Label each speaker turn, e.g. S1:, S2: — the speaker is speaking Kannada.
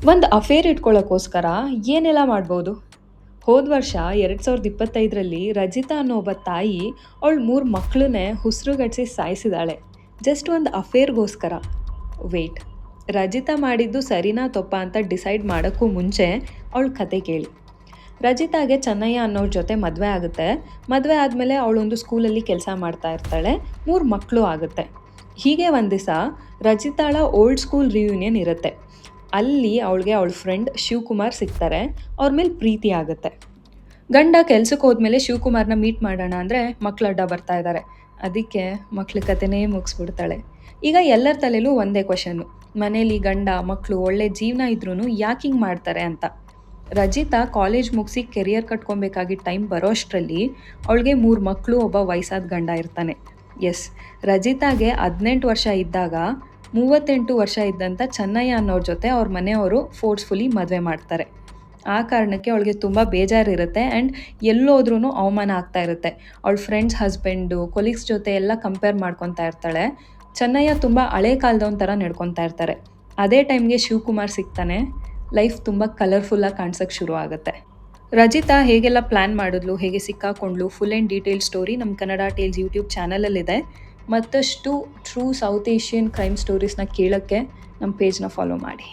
S1: ಒಂದು ಅಫೇರ್ ಇಟ್ಕೊಳ್ಳೋಕ್ಕೋಸ್ಕರ ಏನೆಲ್ಲ ಮಾಡ್ಬೋದು? ಹೋದ ವರ್ಷ 2025ರಲ್ಲಿ ರಜಿತಾ ಅನ್ನೋ ಒಬ್ಬ ತಾಯಿ ಅವಳ 3 ಮಕ್ಕಳನ್ನೇ ಉಸಿರುಗಟ್ಟಿಸಿ ಸಾಯಿಸಿದಾಳೆ. ಜಸ್ಟ್ ಒಂದು ಅಫೇರ್‌ಗೋಸ್ಕರ. ವೇಟ್, ರಜಿತಾ ಮಾಡಿದ್ದು ಸರಿನಾ ತಪ್ಪಾ ಅಂತ ಡಿಸೈಡ್ ಮಾಡೋಕ್ಕೂ ಮುಂಚೆ ಅವಳ ಕತೆ ಕೇಳಿ. ರಜಿತಾಗೆ ಚೆನ್ನಯ್ಯ ಅನ್ನೋರ ಜೊತೆ ಮದುವೆ ಆಗುತ್ತೆ. ಮದುವೆ ಆದಮೇಲೆ ಅವಳೊಂದು ಸ್ಕೂಲಲ್ಲಿ ಕೆಲಸ ಮಾಡ್ತಾ ಇರ್ತಾಳೆ. 3 ಮಕ್ಕಳು ಆಗುತ್ತೆ. ಹೀಗೆ ಒಂದು ದಿವಸ ರಜಿತಾಳ ಓಲ್ಡ್ ಸ್ಕೂಲ್ ರಿಯೂನಿಯನ್ ಇರುತ್ತೆ. ಅಲ್ಲಿ ಅವಳಿಗೆ ಅವಳ ಫ್ರೆಂಡ್ ಶಿವಕುಮಾರ್ ಸಿಗ್ತಾರೆ. ಅವ್ರ ಮೇಲೆ ಪ್ರೀತಿ ಆಗುತ್ತೆ. ಗಂಡ ಕೆಲ್ಸಕ್ಕೆ ಹೋದ್ಮೇಲೆ ಶಿವಕುಮಾರ್ನ ಮೀಟ್ ಮಾಡೋಣ ಅಂದರೆ ಮಕ್ಳು ಅಡ್ಡ ಬರ್ತಾ ಇದ್ದಾರೆ. ಅದಕ್ಕೆ ಮಕ್ಳ ಕತೆನೇ ಮುಗಿಸ್ಬಿಡ್ತಾಳೆ. ಈಗ ಎಲ್ಲರ ತಲೆಯಲ್ಲೂ ಒಂದೇ ಕ್ವಶನ್ನು, ಮನೇಲಿ ಗಂಡ ಮಕ್ಕಳು ಒಳ್ಳೆ ಜೀವನ ಇದ್ರೂ ಯಾಕೆ ಹಿಂಗೆ ಮಾಡ್ತಾರೆ ಅಂತ. ರಜಿತಾ ಕಾಲೇಜ್ ಮುಗಿಸಿ ಕೆರಿಯರ್ ಕಟ್ಕೊಬೇಕಾಗಿದ್ದ ಟೈಮ್ ಬರೋಷ್ಟರಲ್ಲಿ ಅವಳಿಗೆ 3 ಮಕ್ಕಳು, ಒಬ್ಬ ವಯಸ್ಸಾದ ಗಂಡ ಇರ್ತಾನೆ. ಎಸ್, ರಜಿತಾಗೆ 18 ವರ್ಷ ಇದ್ದಾಗ 38 ವರ್ಷ ಇದ್ದಂಥ ಚೆನ್ನಯ್ಯ ಅನ್ನೋರ ಜೊತೆ ಅವ್ರ ಮನೆಯವರು ಫೋರ್ಸ್ಫುಲಿ ಮದುವೆ ಮಾಡ್ತಾರೆ. ಆ ಕಾರಣಕ್ಕೆ ಅವಳಿಗೆ ತುಂಬ ಬೇಜಾರಿರುತ್ತೆ ಆ್ಯಂಡ್ ಎಲ್ಲೋದ್ರೂ ಅವಮಾನ ಆಗ್ತಾ ಇರುತ್ತೆ. ಅವಳ ಫ್ರೆಂಡ್ಸ್ ಹಸ್ಬೆಂಡು, ಕೊಲೀಗ್ಸ್ ಜೊತೆ ಎಲ್ಲ ಕಂಪೇರ್ ಮಾಡ್ಕೊತಾ ಇರ್ತಾಳೆ. ಚೆನ್ನಯ್ಯ ತುಂಬ ಹಳೆ ಕಾಲದವನ ಥರ ನಡ್ಕೊತಾ ಇರ್ತಾರೆ. ಅದೇ ಟೈಮ್ಗೆ ಶಿವಕುಮಾರ್ ಸಿಗ್ತಾನೆ. ಲೈಫ್ ತುಂಬ ಕಲರ್ಫುಲ್ಲಾಗಿ ಕಾಣಿಸೋಕ್ಕೆ ಶುರು ಆಗುತ್ತೆ. ರಜಿತಾ ಹೇಗೆಲ್ಲ ಪ್ಲ್ಯಾನ್ ಮಾಡಿದ್ಲು, ಹೇಗೆ ಸಿಕ್ಕಾಕೊಂಡ್ಲು, ಫುಲ್ ಆ್ಯಂಡ್ ಡೀಟೇಲ್ ಸ್ಟೋರಿ ನಮ್ಮ ಕನ್ನಡ ಟೇಲ್ಸ್ ಯೂಟ್ಯೂಬ್ ಚಾನಲಲ್ಲಿದೆ. ಮತ್ತಷ್ಟು ಟ್ರೂ ಸೌತ್ ಏಷ್ಯನ್ ಕ್ರೈಮ್ ಸ್ಟೋರೀಸ್ನ ಕೇಳೋಕ್ಕೆ ನಮ್ಮ ಪೇಜ್ನ ಫಾಲೋ ಮಾಡಿ.